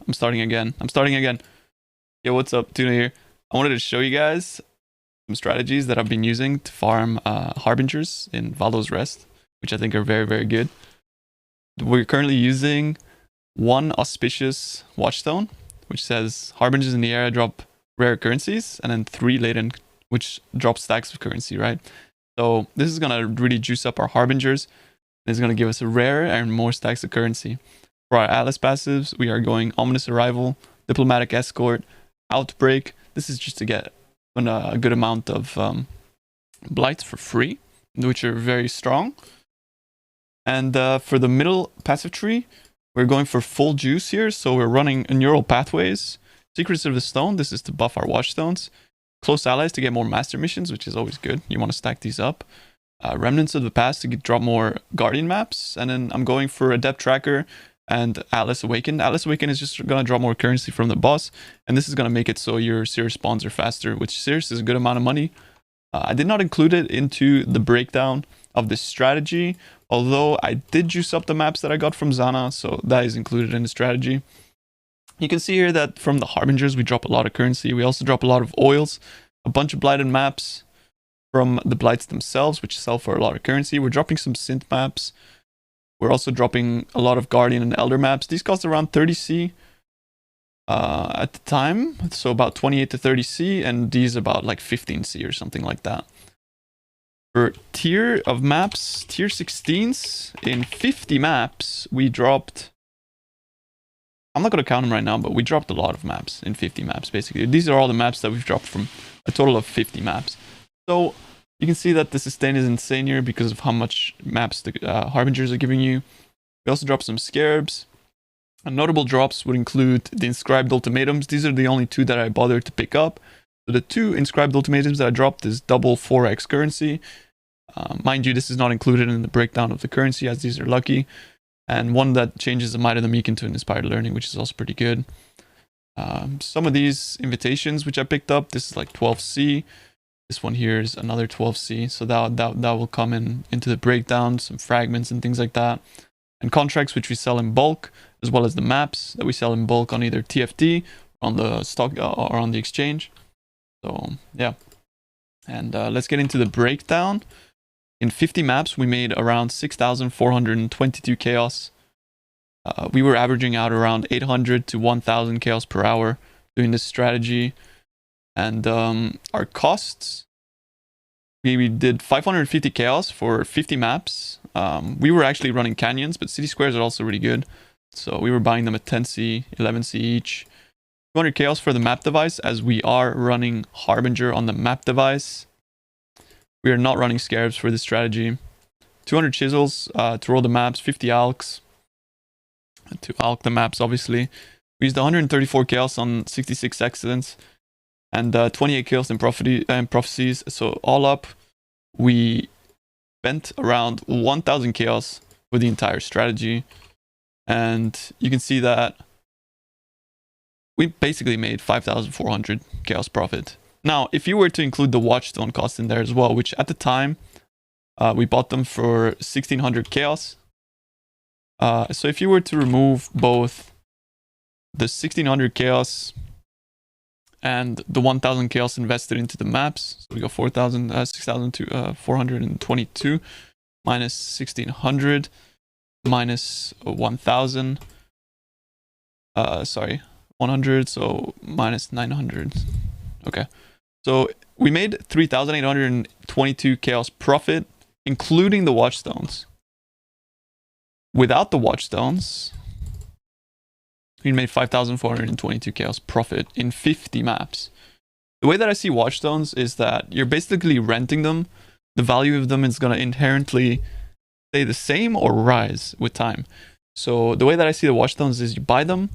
I'm starting again. Yo, what's up? Tuna here. I wanted to show you guys some strategies that I've been using to farm Harbingers in Valdo's Rest, which I think are very, very good. We're currently using one auspicious watchstone, which says Harbingers in the area drop rare currencies, and then 3 latent, which drop stacks of currency, right? So this is going to really juice up our Harbingers. It's going to give us a rare and more stacks of currency. For our Atlas passives, we are going Ominous Arrival, Diplomatic Escort, Outbreak. This is just to get a good amount of blights for free, which are very strong. And for the middle passive tree, we're going for full juice here. So we're running Neural Pathways, Secrets of the Stone. This is to buff our watchstones. Close Allies to get more master missions, which is always good. You want to stack these up. Remnants of the Past to drop more Guardian maps. And then I'm going for Adept Tracker and Atlas Awaken. Atlas Awaken is just going to drop more currency from the boss. And this is going to make it so your Seer spawns are faster, which Seers is a good amount of money. I did not include it into the breakdown of this strategy, although I did juice up the maps that I got from Zana, so that is included in the strategy. You can see here that from the Harbingers, we drop a lot of currency. We also drop a lot of oils, a bunch of blighted maps from the blights themselves, which sell for a lot of currency. We're dropping some synth maps. We're also dropping a lot of Guardian and Elder maps. These cost around 30C at the time, so about 28 to 30C, and these about like 15C or something like that. For tier of maps, tier 16s, in 50 maps, we dropped... I'm not going to count them right now, but we dropped a lot of maps in 50 maps, basically. These are all the maps that we've dropped from a total of 50 maps. So you can see that the sustain is insane here because of how much maps the Harbingers are giving you. We also dropped some Scarabs. And notable drops would include the Inscribed Ultimatums. These are the only 2 that I bothered to pick up. So the 2 Inscribed Ultimatums that I dropped is double 4x currency. Mind you, this is not included in the breakdown of the currency, as these are lucky. And one that changes the Might of the Meek into an Inspired Learning, which is also pretty good. Some of these invitations which I picked up, this is like 12C. This one here is another 12C. So that will come into the breakdown, some fragments and things like that. And contracts which we sell in bulk, as well as the maps that we sell in bulk on either TFT, on the stock, or on the exchange. So yeah, and let's get into the breakdown. In 50 maps, we made around 6,422 chaos. We were averaging out around 800 to 1,000 chaos per hour doing this strategy. And our costs, we did 550 chaos for 50 maps. We were actually running canyons, but city squares are also really good. So we were buying them at 10C, 11C each. 200 chaos for the map device, as we are running Harbinger on the map device. We are not running Scarabs for this strategy. 200 chisels to roll the maps, 50 alks to alk the maps, obviously. We used 134 chaos on 66 excellence and 28 chaos in prophecies. So all up, we spent around 1,000 chaos for the entire strategy. And you can see that we basically made 5,400 chaos profit. Now, if you were to include the watchstone cost in there as well, which at the time, we bought them for 1,600 chaos. So if you were to remove both the 1,600 chaos and the 1,000 chaos invested into the maps, so we got 6,422 minus 1,600 minus 1,000. 100, so minus 900. Okay. So we made 3,822 chaos profit, including the watchstones. Without the watchstones, we made 5,422 chaos profit in 50 maps. The way that I see watchstones is that you're basically renting them. The value of them is going to inherently stay the same or rise with time. So the way that I see the watchstones is you buy them,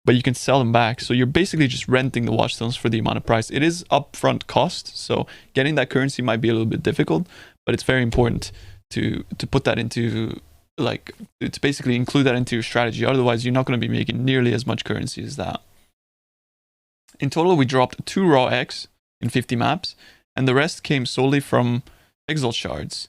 but you can sell them back. So you're basically just renting the watchstones for the amount of price. It is upfront cost, so getting that currency might be a little bit difficult, but it's very important to put that into, like, to basically include that into your strategy. Otherwise, you're not going to be making nearly as much currency as that. In total, we dropped 2 raw X in 50 maps, and the rest came solely from Exalt shards.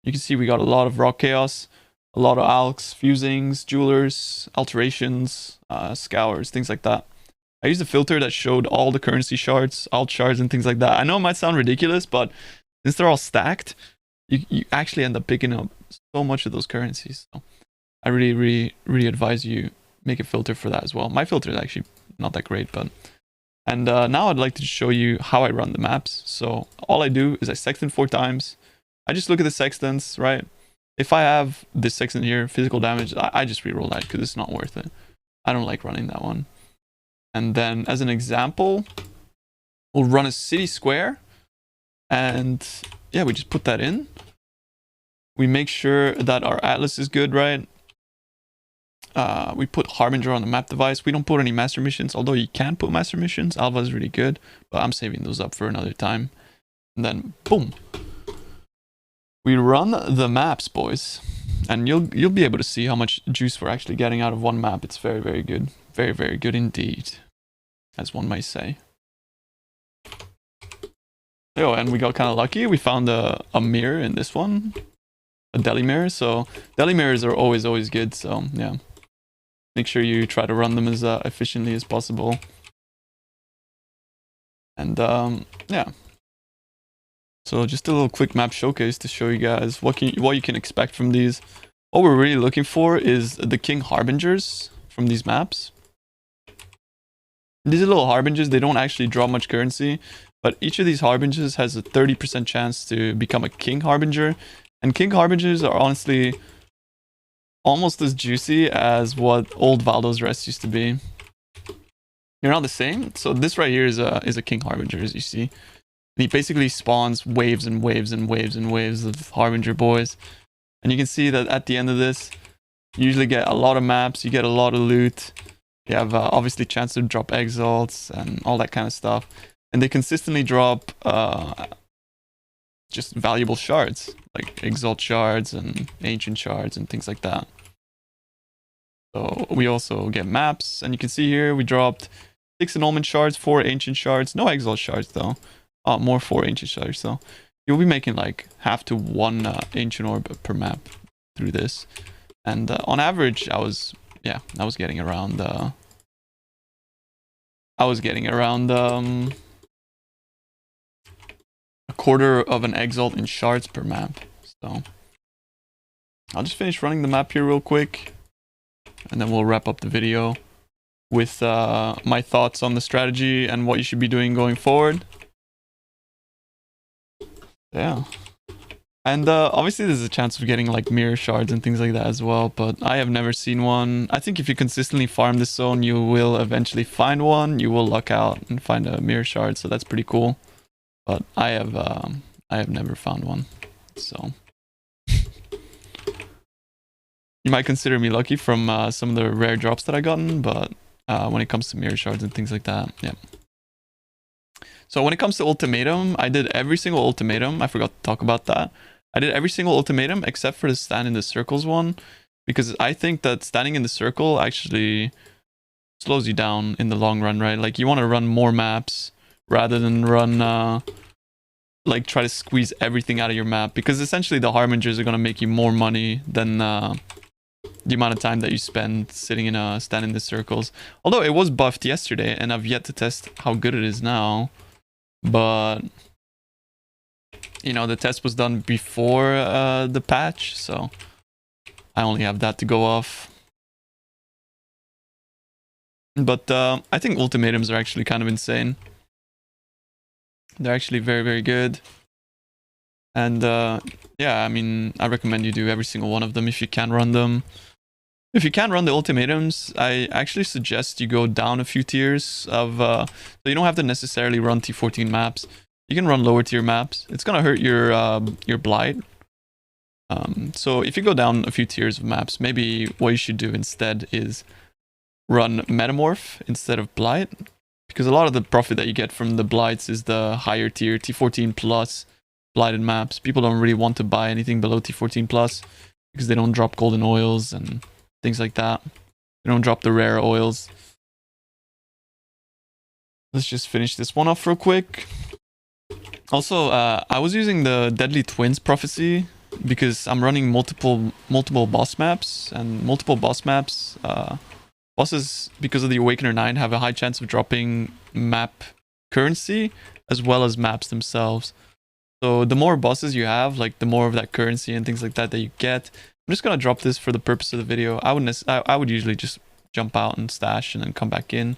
You can see we got a lot of raw chaos, a lot of alks, fusings, jewelers, alterations, scours, things like that. I used a filter that showed all the currency shards, alt shards, and things like that. I know it might sound ridiculous, but since they're all stacked, you actually end up picking up so much of those currencies. So I really advise you make a filter for that as well. My filter is actually not that great, but... And now I'd like to show you how I run the maps. So all I do is I sextant 4 times. I just look at the sextants, right? If I have this sextant here, physical damage, I just reroll that because it's not worth it. I don't like running that one. And then as an example, we'll run a city square. And yeah, we just put that in. We make sure that our atlas is good, right? We put Harbinger on the map device. We don't put any master missions, although you can put master missions. Alva is really good, but I'm saving those up for another time. And then, boom. We run the maps, boys. And you'll be able to see how much juice we're actually getting out of one map. It's very, very good. Very, very good indeed, as one might say. Yo, and we got kind of lucky. We found a mirror in this one. A deli mirror. So, deli mirrors are always good. So, yeah. Make sure you try to run them as efficiently as possible. And, yeah. So just a little quick map showcase to show you guys what you can expect from these. What we're really looking for is the King Harbingers from these maps. These are little Harbingers. They don't actually draw much currency, but each of these Harbingers has a 30% chance to become a King Harbinger. And King Harbingers are honestly almost as juicy as what old Valdo's rest used to be. You're not the same. So this right here is a King Harbinger, as you see. He basically spawns waves and waves and waves and waves of Harbinger boys. And you can see that at the end of this, you usually get a lot of maps, you get a lot of loot. You have obviously chance to drop exalts and all that kind of stuff. And they consistently drop just valuable shards, like exalt shards and ancient shards and things like that. So we also get maps, and you can see here we dropped 6 annulment shards, 4 ancient shards, no exalt shards though. More 4 ancient shards, so you'll be making like half to 1 ancient orb per map through this. And on average, I was getting around a quarter of an exalt in shards per map. So I'll just finish running the map here real quick, and then we'll wrap up the video with my thoughts on the strategy and what you should be doing going forward. Yeah. And obviously there's a chance of getting like mirror shards and things like that as well, but I have never seen one. I think if you consistently farm this zone, you will eventually find one. You will luck out and find a mirror shard, so that's pretty cool. But I have never found one, so you might consider me lucky from some of the rare drops that I gotten, but when it comes to mirror shards and things like that, yeah. So when it comes to Ultimatum, I did every single Ultimatum. I forgot to talk about that. I did every single Ultimatum except for the stand in the circles one, because I think that standing in the circle actually slows you down in the long run, right? Like you want to run more maps rather than run like try to squeeze everything out of your map, because essentially the Harbingers are going to make you more money than the amount of time that you spend sitting in a stand in the circles. Although it was buffed yesterday and I've yet to test how good it is now. But you know, the test was done before the patch, so I only have that to go off. But I think ultimatums are actually kind of insane. They're actually very, very good. And yeah, I mean, I recommend you do every single one of them if you can run them. If you can't run the ultimatums, I actually suggest you go down a few tiers of... so you don't have to necessarily run T14 maps. You can run lower tier maps. It's gonna hurt your blight. So if you go down a few tiers of maps, maybe what you should do instead is run Metamorph instead of Blight. Because a lot of the profit that you get from the Blights is the higher tier, T14 plus Blighted maps. People don't really want to buy anything below T14 plus because they don't drop golden oils and things like that. They don't drop the rare oils. Let's just finish this one off real quick. Also, I was using the Deadly Twins Prophecy because I'm running multiple boss maps, and multiple boss maps bosses, because of the Awakener 9, have a high chance of dropping map currency as well as maps themselves. So the more bosses you have, like the more of that currency and things like that that you get. I'm just gonna drop this for the purpose of the video. I would usually just jump out and stash and then come back in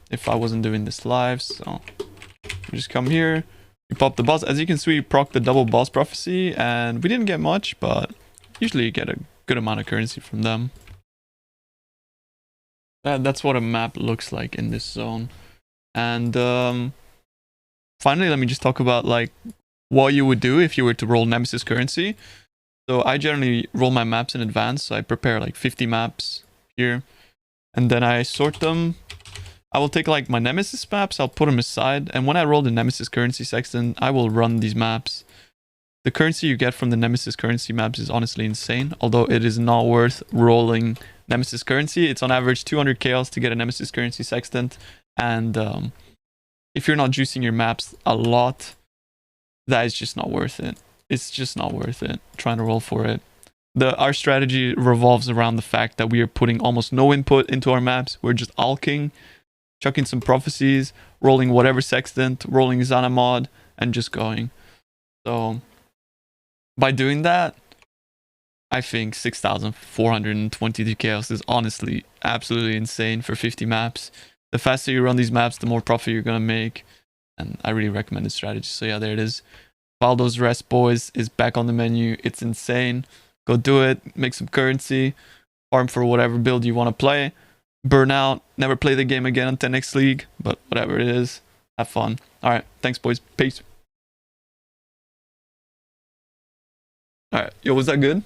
if I wasn't doing this live. So we just come here, we pop the boss. As you can see, we proc the double boss prophecy, and we didn't get much, but usually you get a good amount of currency from them. That's what a map looks like in this zone. And finally, let me just talk about like what you would do if you were to roll Nemesis currency. So I generally roll my maps in advance. So I prepare like 50 maps here, and then I sort them. I will take like my Nemesis maps, I'll put them aside, and when I roll the Nemesis currency sextant, I will run these maps. The currency you get from the Nemesis currency maps is honestly insane, although it is not worth rolling Nemesis currency. It's on average 200 chaos to get a Nemesis currency sextant, and if you're not juicing your maps a lot, that is just not worth it. It's just not worth it trying to roll for it. Our strategy revolves around the fact that we are putting almost no input into our maps. We're just alking, chucking some prophecies, rolling whatever sextant, rolling Zana mod, and just going. So by doing that, I think 6,422 chaos is honestly absolutely insane for 50 maps. The faster you run these maps, the more profit you're gonna make, and I really recommend this strategy. So yeah, there it is. Valdo's Rest, boys, is back on the menu. It's insane. Go do it. Make some currency. Farm for whatever build you want to play. Burn out. Never play the game again on 10x League. But whatever it is, have fun. Alright, thanks, boys. Peace. Alright, yo, was that good?